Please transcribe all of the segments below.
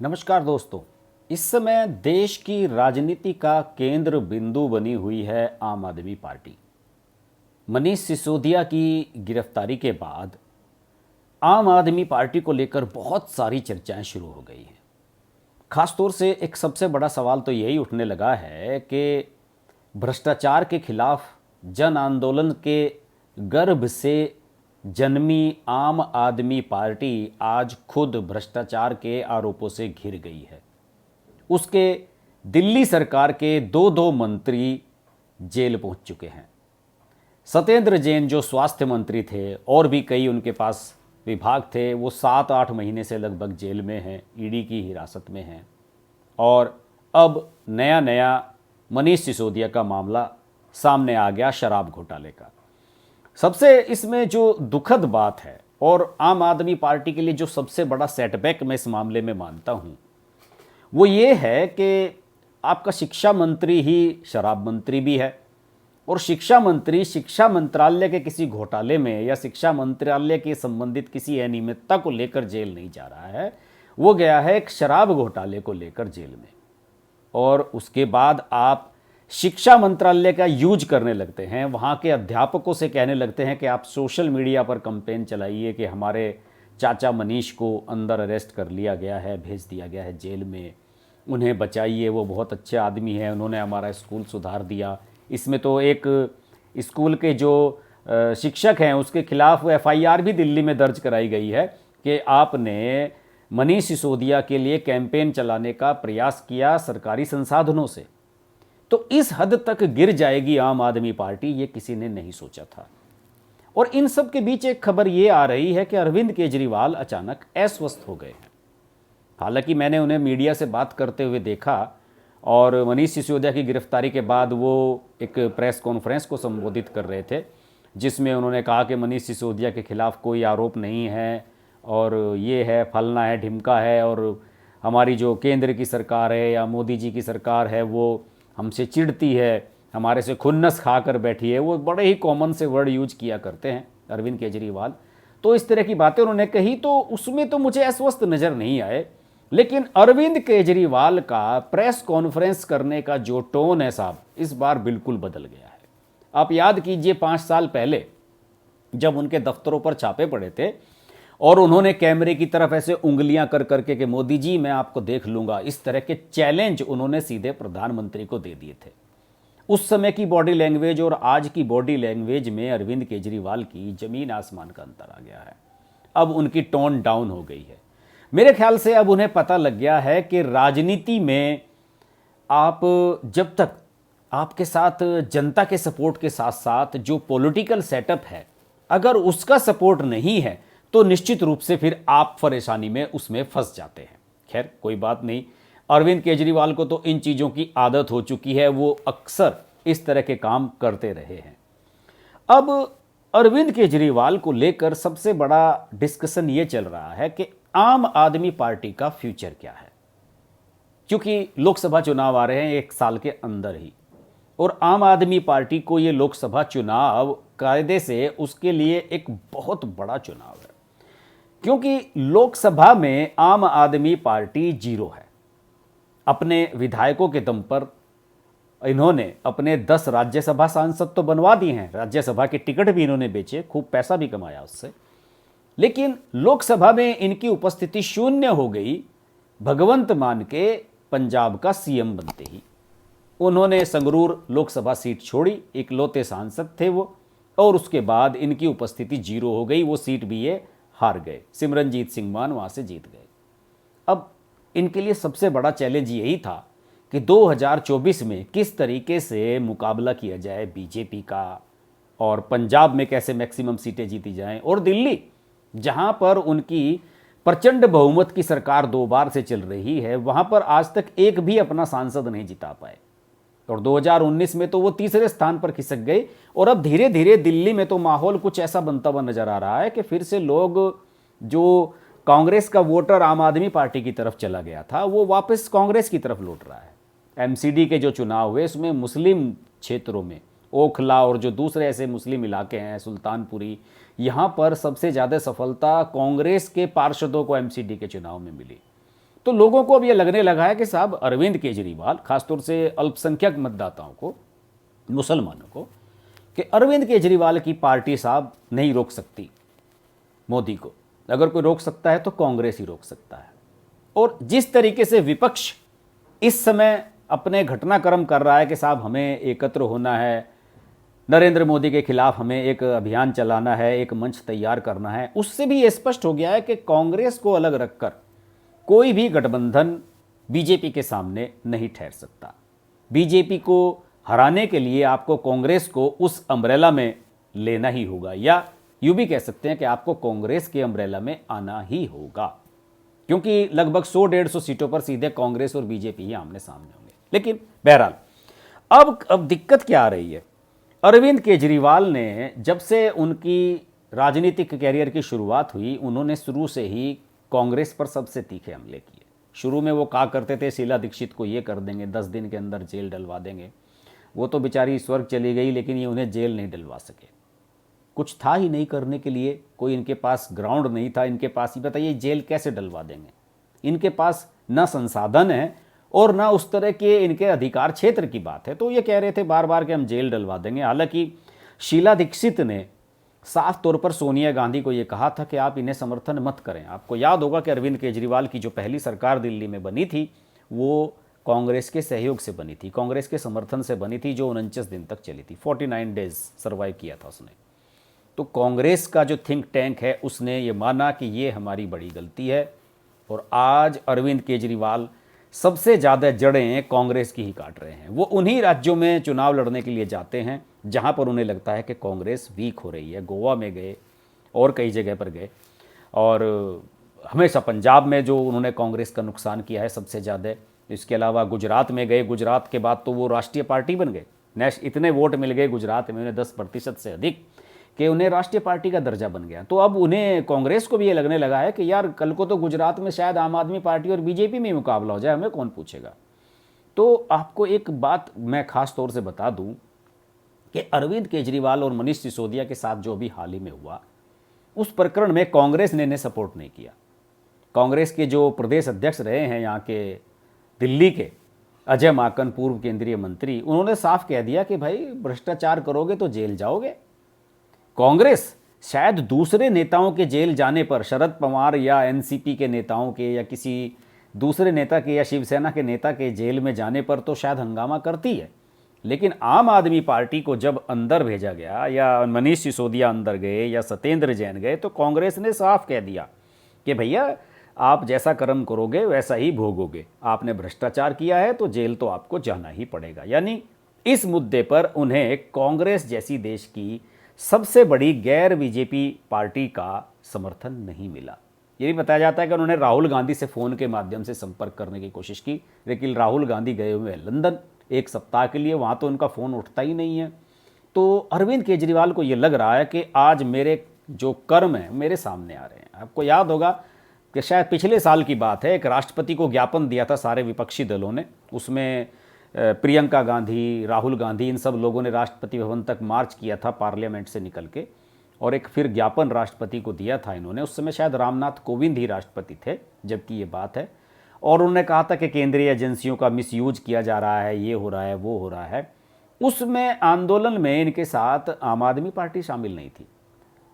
नमस्कार दोस्तों। इस समय देश की राजनीति का केंद्र बिंदु बनी हुई है आम आदमी पार्टी। मनीष सिसोदिया की गिरफ्तारी के बाद आम आदमी पार्टी को लेकर बहुत सारी चर्चाएं शुरू हो गई हैं। खासतौर से एक सबसे बड़ा सवाल तो यही उठने लगा है कि भ्रष्टाचार के खिलाफ जन आंदोलन के गर्भ से जन्मी आम आदमी पार्टी आज खुद भ्रष्टाचार के आरोपों से घिर गई है। उसके दिल्ली सरकार के दो दो मंत्री जेल पहुंच चुके हैं। सत्येंद्र जैन जो स्वास्थ्य मंत्री थे और भी कई उनके पास विभाग थे, वो 7-8 महीने से लगभग जेल में हैं, ईडी की हिरासत में हैं। और अब नया नया मनीष सिसोदिया का मामला सामने आ गया शराब घोटाले का। सबसे इसमें जो दुखद बात है और आम आदमी पार्टी के लिए जो सबसे बड़ा सेटबैक मैं इस मामले में मानता हूँ, वो ये है कि आपका शिक्षा मंत्री ही शराब मंत्री भी है और शिक्षा मंत्री शिक्षा मंत्रालय के किसी घोटाले में या शिक्षा मंत्रालय के संबंधित किसी अनियमितता को लेकर जेल नहीं जा रहा है, वो गया है एक शराब घोटाले को लेकर जेल में। और उसके बाद आप शिक्षा मंत्रालय का यूज करने लगते हैं, वहाँ के अध्यापकों से कहने लगते हैं कि आप सोशल मीडिया पर कैंपेन चलाइए कि हमारे चाचा मनीष को अंदर अरेस्ट कर लिया गया है, भेज दिया गया है जेल में, उन्हें बचाइए, वो बहुत अच्छे आदमी हैं, उन्होंने हमारा स्कूल सुधार दिया। इसमें तो एक स्कूल के जो शिक्षक हैं उसके खिलाफ FIR भी दिल्ली में दर्ज कराई गई है कि आपने मनीष सिसोदिया के लिए कैंपेन चलाने का प्रयास किया सरकारी संसाधनों से। तो इस हद तक गिर जाएगी आम आदमी पार्टी, ये किसी ने नहीं सोचा था। और इन सब के बीच एक खबर ये आ रही है कि अरविंद केजरीवाल अचानक अस्वस्थ हो गए हैं। हालांकि मैंने उन्हें मीडिया से बात करते हुए देखा और मनीष सिसोदिया की गिरफ्तारी के बाद वो एक प्रेस कॉन्फ्रेंस को संबोधित कर रहे थे, जिसमें उन्होंने कहा कि मनीष सिसोदिया के खिलाफ कोई आरोप नहीं है और ये है, फलना है, ढिमका है, और हमारी जो केंद्र की सरकार है या मोदी जी की सरकार है वो हमसे चिढ़ती है, हमारे से खुन्नस खा कर बैठी है। वो बड़े ही कॉमन से वर्ड यूज किया करते हैं अरविंद केजरीवाल। तो इस तरह की बातें उन्होंने कही, तो उसमें तो मुझे अस्वस्थ नज़र नहीं आए। लेकिन अरविंद केजरीवाल का प्रेस कॉन्फ्रेंस करने का जो टोन है साहब, इस बार बिल्कुल बदल गया है। आप याद कीजिए 5 साल पहले जब उनके दफ्तरों पर छापे पड़े थे और उन्होंने कैमरे की तरफ ऐसे उंगलियां कर करके कि मोदी जी मैं आपको देख लूंगा, इस तरह के चैलेंज उन्होंने सीधे प्रधानमंत्री को दे दिए थे। उस समय की बॉडी लैंग्वेज और आज की बॉडी लैंग्वेज में अरविंद केजरीवाल की जमीन आसमान का अंतर आ गया है। अब उनकी टोन डाउन हो गई है। मेरे ख्याल से अब उन्हें पता लग गया है कि राजनीति में आप जब तक आपके साथ जनता के सपोर्ट के साथ साथ जो पॉलिटिकल सेटअप है, अगर उसका सपोर्ट नहीं है तो निश्चित रूप से फिर आप परेशानी में उसमें फंस जाते हैं। खैर कोई बात नहीं, अरविंद केजरीवाल को तो इन चीज़ों की आदत हो चुकी है, वो अक्सर इस तरह के काम करते रहे हैं। अब अरविंद केजरीवाल को लेकर सबसे बड़ा डिस्कशन ये चल रहा है कि आम आदमी पार्टी का फ्यूचर क्या है, क्योंकि लोकसभा चुनाव आ रहे हैं 1 साल के अंदर ही, और आम आदमी पार्टी को ये लोकसभा चुनाव कायदे से उसके लिए एक बहुत बड़ा चुनाव है, क्योंकि लोकसभा में आम आदमी पार्टी 0 है। अपने विधायकों के दम पर इन्होंने अपने 10 राज्यसभा सांसद तो बनवा दिए हैं, राज्यसभा के टिकट भी इन्होंने बेचे, खूब पैसा भी कमाया उससे, लेकिन लोकसभा में इनकी उपस्थिति शून्य हो गई भगवंत मान के पंजाब का CM बनते ही। उन्होंने संगरूर लोकसभा सीट छोड़ी, इकलौते सांसद थे वो, और उसके बाद इनकी उपस्थिति 0 हो गई, वो सीट भी ये हार गए, सिमरनजीत सिंह मान वहाँ से जीत गए। अब इनके लिए सबसे बड़ा चैलेंज यही था कि 2024 में किस तरीके से मुकाबला किया जाए बीजेपी का, और पंजाब में कैसे मैक्सिमम सीटें जीती जाएं, और दिल्ली जहां पर उनकी प्रचंड बहुमत की सरकार 2 बार से चल रही है, वहां पर आज तक एक भी अपना सांसद नहीं जिता पाए, और 2019 में तो वो तीसरे स्थान पर खिसक गए। और अब धीरे धीरे दिल्ली में तो माहौल कुछ ऐसा बनता हुआ नजर आ रहा है कि फिर से लोग, जो कांग्रेस का वोटर आम आदमी पार्टी की तरफ चला गया था, वो वापस कांग्रेस की तरफ लौट रहा है। MCD के जो चुनाव हुए उसमें मुस्लिम क्षेत्रों में ओखला और जो दूसरे ऐसे मुस्लिम इलाके हैं, सुल्तानपुरी, यहाँ पर सबसे ज़्यादा सफलता कांग्रेस के पार्षदों को MCD के चुनाव में मिली। तो लोगों को अब ये लगने लगा है कि साहब अरविंद केजरीवाल, खासतौर से अल्पसंख्यक मतदाताओं को, मुसलमानों को, कि अरविंद केजरीवाल की पार्टी साहब नहीं रोक सकती मोदी को। अगर कोई रोक सकता है तो कांग्रेस ही रोक सकता है। और जिस तरीके से विपक्ष इस समय अपने घटनाक्रम कर रहा है कि साहब हमें एकत्र होना है, नरेंद्र मोदी के खिलाफ हमें एक अभियान चलाना है, एक मंच तैयार करना है, उससे भी ये स्पष्ट हो गया है कि कांग्रेस को अलग रखकर कोई भी गठबंधन बीजेपी के सामने नहीं ठहर सकता। बीजेपी को हराने के लिए आपको कांग्रेस को उस अम्ब्रेला में लेना ही होगा, या यूं भी कह सकते हैं कि आपको कांग्रेस के अम्ब्रेला में आना ही होगा, क्योंकि लगभग 100-150 सीटों पर सीधे कांग्रेस और बीजेपी ही आमने सामने होंगे। लेकिन बहरहाल अब दिक्कत क्या आ रही है? अरविंद केजरीवाल ने जब से उनकी राजनीतिक कैरियर की शुरुआत हुई, उन्होंने शुरू से ही कांग्रेस पर सबसे तीखे हमले किए। शुरू में वो कहा करते थे शीला दीक्षित को ये कर देंगे, 10 दिन के अंदर जेल डलवा देंगे। वो तो बेचारी स्वर्ग चली गई, लेकिन ये उन्हें जेल नहीं डलवा सके। कुछ था ही नहीं करने के लिए, कोई इनके पास ग्राउंड नहीं था इनके पास। ही बताइए जेल कैसे डलवा देंगे? इनके पास ना संसाधन है और ना उस तरह के इनके अधिकार क्षेत्र की बात है। तो ये कह रहे थे बार बार कि हम जेल डलवा देंगे। हालांकि शीला दीक्षित ने साफ तौर पर सोनिया गांधी को ये कहा था कि आप इन्हें समर्थन मत करें। आपको याद होगा कि अरविंद केजरीवाल की जो पहली सरकार दिल्ली में बनी थी वो कांग्रेस के सहयोग से बनी थी, कांग्रेस के समर्थन से बनी थी, जो 49 दिन तक चली थी। 49 डेज सर्वाइव किया था उसने। तो कांग्रेस का जो थिंक टैंक है उसने ये माना कि ये हमारी बड़ी गलती है, और आज अरविंद केजरीवाल सबसे ज़्यादा जड़ें कांग्रेस की ही काट रहे हैं। वो उन्हीं राज्यों में चुनाव लड़ने के लिए जाते हैं जहां पर उन्हें लगता है कि कांग्रेस वीक हो रही है। गोवा में गए और कई जगह पर गए, और हमेशा पंजाब में जो उन्होंने कांग्रेस का नुकसान किया है सबसे ज़्यादा। इसके अलावा गुजरात में गए, गुजरात के बाद तो वो राष्ट्रीय पार्टी बन गए। इतने वोट मिल गए गुजरात में उन्हें 10% से अधिक कि उन्हें राष्ट्रीय पार्टी का दर्जा बन गया। तो अब उन्हें, कांग्रेस को भी ये लगने लगा है कि यार कल को तो गुजरात में शायद आम आदमी पार्टी और बीजेपी में ही मुकाबला हो जाए, हमें कौन पूछेगा। तो आपको एक बात मैं खास तौर से बता दूं कि अरविंद केजरीवाल और मनीष सिसोदिया के साथ जो अभी हाल ही में हुआ, उस प्रकरण में कांग्रेस ने इन्हें सपोर्ट नहीं किया। कांग्रेस के जो प्रदेश अध्यक्ष रहे हैं यहाँ के दिल्ली के, अजय माकन, पूर्व केंद्रीय मंत्री, उन्होंने साफ कह दिया कि भाई भ्रष्टाचार करोगे तो जेल जाओगे। कांग्रेस शायद दूसरे नेताओं के जेल जाने पर, शरद पवार या एनसीपी के नेताओं के या किसी दूसरे नेता के या शिवसेना के नेता के जेल में जाने पर तो शायद हंगामा करती है, लेकिन आम आदमी पार्टी को जब अंदर भेजा गया या मनीष सिसोदिया अंदर गए या सत्येंद्र जैन गए, तो कांग्रेस ने साफ कह दिया कि भैया आप जैसा कर्म करोगे वैसा ही भोगोगे। आपने भ्रष्टाचार किया है तो जेल तो आपको जाना ही पड़ेगा। यानी इस मुद्दे पर उन्हें कांग्रेस जैसी देश की सबसे बड़ी गैर बीजेपी पार्टी का समर्थन नहीं मिला। ये भी बताया जाता है कि उन्होंने राहुल गांधी से फ़ोन के माध्यम से संपर्क करने की कोशिश की, लेकिन राहुल गांधी गए हुए हैं लंदन 1 सप्ताह के लिए, वहाँ तो उनका फ़ोन उठता ही नहीं है। तो अरविंद केजरीवाल को ये लग रहा है कि आज मेरे जो कर्म हैं मेरे सामने आ रहे हैं। आपको याद होगा कि शायद पिछले साल की बात है, एक राष्ट्रपति को ज्ञापन दिया था सारे विपक्षी दलों ने। उसमें प्रियंका गांधी, राहुल गांधी, इन सब लोगों ने राष्ट्रपति भवन तक मार्च किया था पार्लियामेंट से निकल के, और एक फिर ज्ञापन राष्ट्रपति को दिया था इन्होंने। उस समय शायद रामनाथ कोविंद ही राष्ट्रपति थे जबकि ये बात है, और उन्होंने कहा था कि केंद्रीय एजेंसियों का मिसयूज किया जा रहा है, ये हो रहा है, वो हो रहा है। उसमें आंदोलन में इनके साथ आम आदमी पार्टी शामिल नहीं थी।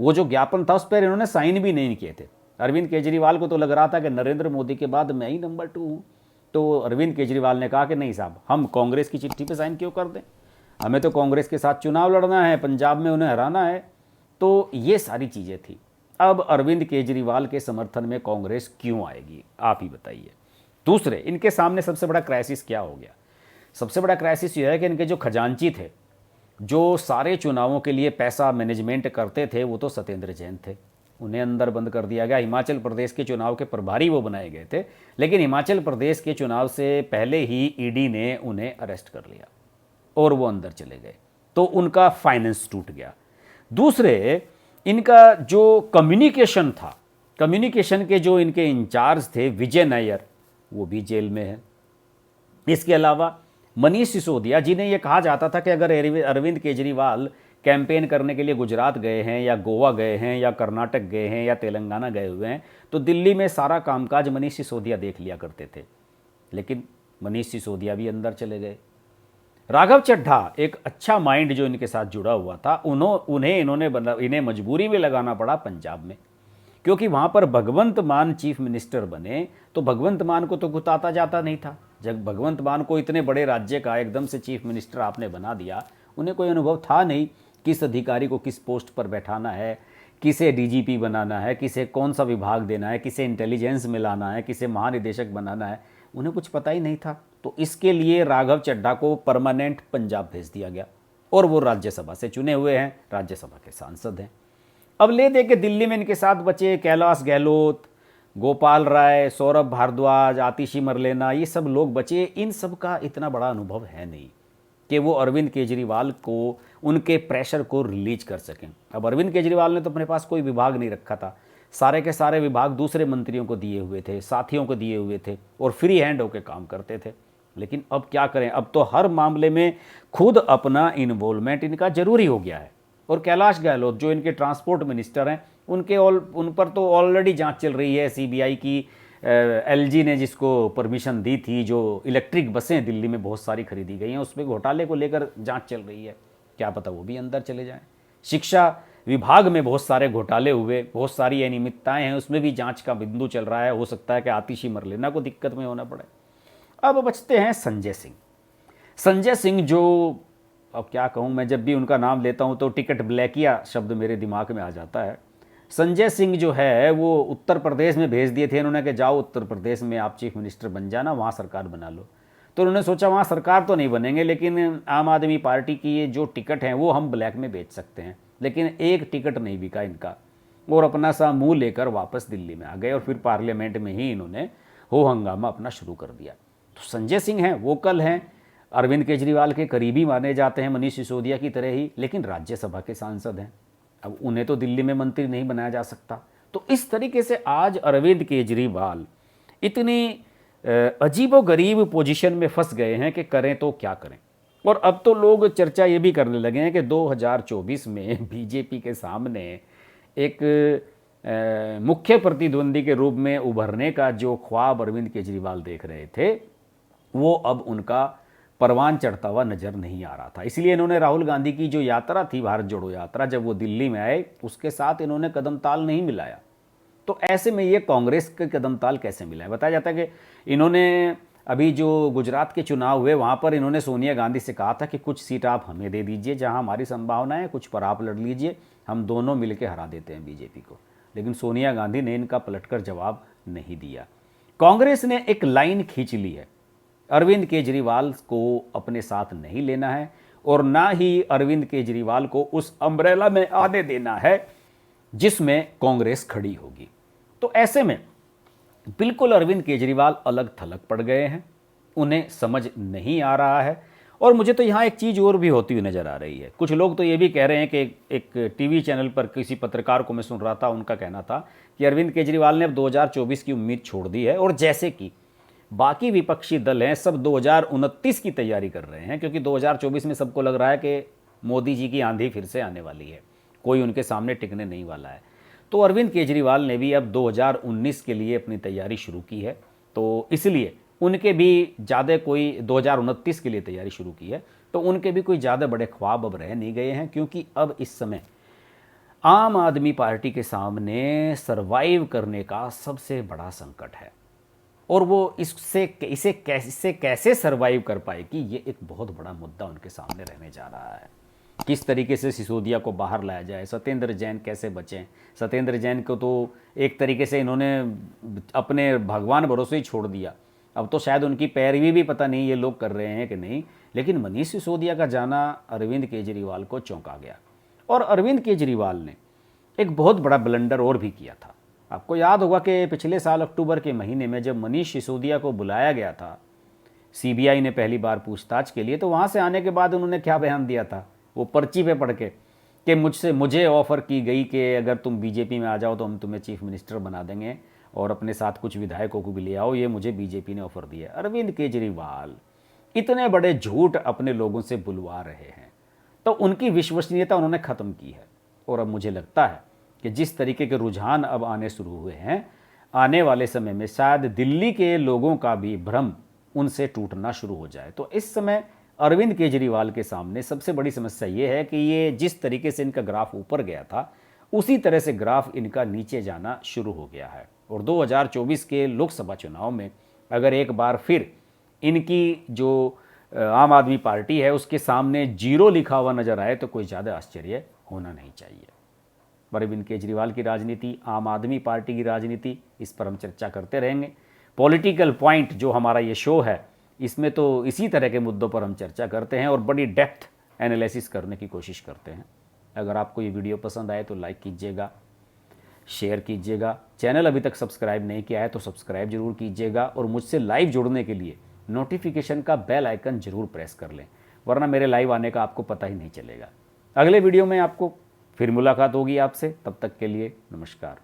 वो जो ज्ञापन था उस पर इन्होंने साइन भी नहीं किए थे। अरविंद केजरीवाल को तो लग रहा था कि नरेंद्र मोदी के बाद मैं ही नंबर 2 हूँ। तो अरविंद केजरीवाल ने कहा कि नहीं साहब, हम कांग्रेस की चिट्ठी पे साइन क्यों कर दें, हमें तो कांग्रेस के साथ चुनाव लड़ना है, पंजाब में उन्हें हराना है। तो ये सारी चीज़ें थी। अब अरविंद केजरीवाल के समर्थन में कांग्रेस क्यों आएगी, आप ही बताइए। दूसरे, इनके सामने सबसे बड़ा क्राइसिस क्या हो गया? सबसे बड़ा क्राइसिस ये है कि इनके जो खजांची थे, जो सारे चुनावों के लिए पैसा मैनेजमेंट करते थे, वो तो सत्येंद्र जैन थे। उन्हें अंदर बंद कर दिया गया। हिमाचल प्रदेश के चुनाव के प्रभारी वो बनाए गए थे, लेकिन हिमाचल प्रदेश के चुनाव से पहले ही ईडी ने उन्हें अरेस्ट कर लिया और वो अंदर चले गए। तो उनका फाइनेंस टूट गया। दूसरे, इनका जो कम्युनिकेशन था, कम्युनिकेशन के जो इनके इंचार्ज थे विजय नायर, वो भी जेल में है। इसके अलावा मनीष सिसोदिया, जिन्हें यह कहा जाता था कि अगर अरविंद केजरीवाल कैंपेन करने के लिए गुजरात गए हैं या गोवा गए हैं या कर्नाटक गए हैं या तेलंगाना गए हुए हैं, तो दिल्ली में सारा कामकाज मनीष सिसोदिया देख लिया करते थे। लेकिन मनीष सिसोदिया भी अंदर चले गए। राघव चड्ढा एक अच्छा माइंड जो इनके साथ जुड़ा हुआ था, इन्हें मजबूरी में लगाना पड़ा पंजाब में, क्योंकि वहाँ पर भगवंत मान चीफ मिनिस्टर बने तो भगवंत मान को तो कुछ आता जाता नहीं था। जब भगवंत मान को इतने बड़े राज्य का एकदम से चीफ मिनिस्टर आपने बना दिया, उन्हें कोई अनुभव था नहीं किस अधिकारी को किस पोस्ट पर बैठाना है, किसे डीजीपी बनाना है, किसे कौन सा विभाग देना है, किसे इंटेलिजेंस में लाना है, किसे महानिदेशक बनाना है, उन्हें कुछ पता ही नहीं था। तो इसके लिए राघव चड्ढा को परमानेंट पंजाब भेज दिया गया और वो राज्यसभा से चुने हुए हैं, राज्यसभा के सांसद हैं। अब ले दे के दिल्ली में इनके साथ बचे कैलाश गहलोत, गोपाल राय, सौरभ भारद्वाज, आतिशी मरलेना, ये सब लोग बचे। इन सब का इतना बड़ा अनुभव है नहीं कि वो अरविंद केजरीवाल को उनके प्रेशर को रिलीज कर सकें। अब अरविंद केजरीवाल ने तो अपने पास कोई विभाग नहीं रखा था, सारे के सारे विभाग दूसरे मंत्रियों को दिए हुए थे, साथियों को दिए हुए थे और फ्री हैंड होकर काम करते थे। लेकिन अब क्या करें, अब तो हर मामले में खुद अपना इन्वॉल्वमेंट इनका जरूरी हो गया है। और कैलाश गहलोत जो इनके ट्रांसपोर्ट मिनिस्टर हैं, उन पर तो ऑलरेडी जांच चल रही है सीबीआई की। एलजी ने जिसको परमिशन दी थी, जो इलेक्ट्रिक बसें दिल्ली में बहुत सारी खरीदी गई हैं, उसमें घोटाले को लेकर जांच चल रही है, क्या पता वो भी अंदर चले जाएं। शिक्षा विभाग में बहुत सारे घोटाले हुए, बहुत सारी अनियमितताएं हैं, उसमें भी जांच का बिंदु चल रहा है। हो सकता है कि आतिशी मरलेना को दिक्कत में होना पड़े। अब बचते हैं संजय सिंह। संजय सिंह जो, अब क्या कहूँ मैं, जब भी उनका नाम लेता हूँ तो टिकट ब्लैकिया शब्द मेरे दिमाग में आ जाता है। संजय सिंह जो है वो उत्तर प्रदेश में भेज दिए थे इन्होंने कि जाओ उत्तर प्रदेश में आप चीफ मिनिस्टर बन जाना, वहाँ सरकार बना लो। तो उन्होंने सोचा वहाँ सरकार तो नहीं बनेंगे, लेकिन आम आदमी पार्टी की ये जो टिकट हैं वो हम ब्लैक में बेच सकते हैं। लेकिन एक टिकट नहीं बिका इनका और अपना सा मुँह लेकर वापस दिल्ली में आ गए और फिर पार्लियामेंट में ही इन्होंने हो हंगामा अपना शुरू कर दिया। तो संजय सिंह हैं, वोकल हैं, अरविंद केजरीवाल के करीबी माने जाते हैं मनीष सिसोदिया की तरह ही, लेकिन राज्यसभा के सांसद हैं। अब उन्हें तो दिल्ली में मंत्री नहीं बनाया जा सकता। तो इस तरीके से आज अरविंद केजरीवाल इतनी अजीबोगरीब पोजीशन में फंस गए हैं कि करें तो क्या करें। और अब तो लोग चर्चा ये भी करने लगे हैं कि 2024 में बीजेपी के सामने एक मुख्य प्रतिद्वंदी के रूप में उभरने का जो ख्वाब अरविंद केजरीवाल देख रहे थे, वो अब उनका परवान चढ़ता हुआ नजर नहीं आ रहा था। इसलिए इन्होंने राहुल गांधी की जो यात्रा थी, भारत जोड़ो यात्रा, जब वो दिल्ली में आए उसके साथ इन्होंने कदम ताल नहीं मिलाया। तो ऐसे में ये कांग्रेस के कदम ताल कैसे मिलाए। बताया जाता है कि इन्होंने अभी जो गुजरात के चुनाव हुए वहाँ पर इन्होंने सोनिया गांधी से कहा था कि कुछ सीट आप हमें दे दीजिए जहाँ हमारी संभावना है, कुछ पर आप लड़ लीजिए, हम दोनों मिलकर हरा देते हैं बीजेपी को। लेकिन सोनिया गांधी ने इनका पलटकर जवाब नहीं दिया। कांग्रेस ने एक लाइन खींच ली है, अरविंद केजरीवाल को अपने साथ नहीं लेना है और ना ही अरविंद केजरीवाल को उस अम्ब्रेला में आने देना है जिसमें कांग्रेस खड़ी होगी। तो ऐसे में बिल्कुल अरविंद केजरीवाल अलग थलग पड़ गए हैं, उन्हें समझ नहीं आ रहा है। और मुझे तो यहाँ एक चीज़ और भी होती हुई नज़र आ रही है। कुछ लोग तो ये भी कह रहे हैं कि एक टीवी चैनल पर किसी पत्रकार को मैं सुन रहा था, उनका कहना था कि अरविंद केजरीवाल ने अब 2024 की उम्मीद छोड़ दी है और जैसे कि बाकी विपक्षी दल हैं सब 2029 की तैयारी कर रहे हैं, क्योंकि 2024 में सबको लग रहा है कि मोदी जी की आंधी फिर से आने वाली है, कोई उनके सामने टिकने नहीं वाला है। तो अरविंद केजरीवाल ने भी अब 2019 के लिए अपनी तैयारी शुरू की है। तो इसलिए उनके भी ज़्यादा कोई 2029 के लिए तैयारी शुरू की है, तो उनके भी कोई ज़्यादा बड़े ख्वाब अब रह नहीं गए हैं, क्योंकि अब इस समय आम आदमी पार्टी के सामने सरवाइव करने का सबसे बड़ा संकट है। और वो इसे कैसे सरवाइव कर पाएगी, ये एक बहुत बड़ा मुद्दा उनके सामने रहने जा रहा है। किस तरीके से सिसोदिया को बाहर लाया जाए, सत्येंद्र जैन कैसे बचें। सत्येंद्र जैन को तो एक तरीके से इन्होंने अपने भगवान भरोसे ही छोड़ दिया। अब तो शायद उनकी पैरवी भी पता नहीं ये लोग कर रहे हैं कि नहीं, लेकिन मनीष सिसोदिया का जाना अरविंद केजरीवाल को चौंका गया। और अरविंद केजरीवाल ने एक बहुत बड़ा ब्लंडर और भी किया था। आपको याद होगा कि पिछले साल अक्टूबर के महीने में जब मनीष सिसोदिया को बुलाया गया था सीबीआई ने पहली बार पूछताछ के लिए, तो वहाँ से आने के बाद उन्होंने क्या बयान दिया था, वो पर्ची पे पढ़ के कि मुझे ऑफ़र की गई कि अगर तुम बीजेपी में आ जाओ तो हम तुम्हें चीफ मिनिस्टर बना देंगे और अपने साथ कुछ विधायकों को भी ले आओ, ये मुझे बीजेपी ने ऑफ़र दिया। अरविंद केजरीवाल इतने बड़े झूठ अपने लोगों से बुलवा रहे हैं, तो उनकी विश्वसनीयता उन्होंने ख़त्म की है। और अब मुझे लगता है कि जिस तरीके के रुझान अब आने शुरू हुए हैं, आने वाले समय में शायद दिल्ली के लोगों का भी भ्रम उनसे टूटना शुरू हो जाए। तो इस समय अरविंद केजरीवाल के सामने सबसे बड़ी समस्या ये है कि ये जिस तरीके से इनका ग्राफ ऊपर गया था, उसी तरह से ग्राफ इनका नीचे जाना शुरू हो गया है। और 2024 के लोकसभा चुनाव में अगर एक बार फिर इनकी जो आम आदमी पार्टी है उसके सामने जीरो लिखा हुआ नजर आए तो कोई ज़्यादा आश्चर्य होना नहीं चाहिए। अरविंद केजरीवाल की राजनीति, आम आदमी पार्टी की राजनीति, इस पर हम चर्चा करते रहेंगे। पॉलिटिकल पॉइंट जो हमारा ये शो है, इसमें तो इसी तरह के मुद्दों पर हम चर्चा करते हैं और बड़ी डेप्थ एनालिसिस करने की कोशिश करते हैं। अगर आपको ये वीडियो पसंद आए तो लाइक कीजिएगा, शेयर कीजिएगा। चैनल अभी तक सब्सक्राइब नहीं किया है तो सब्सक्राइब जरूर कीजिएगा और मुझसे लाइव जुड़ने के लिए नोटिफिकेशन का बेल आइकन जरूर प्रेस कर लें, वरना मेरे लाइव आने का आपको पता ही नहीं चलेगा। अगले वीडियो में आपको फिर मुलाकात होगी आपसे, तब तक के लिए नमस्कार।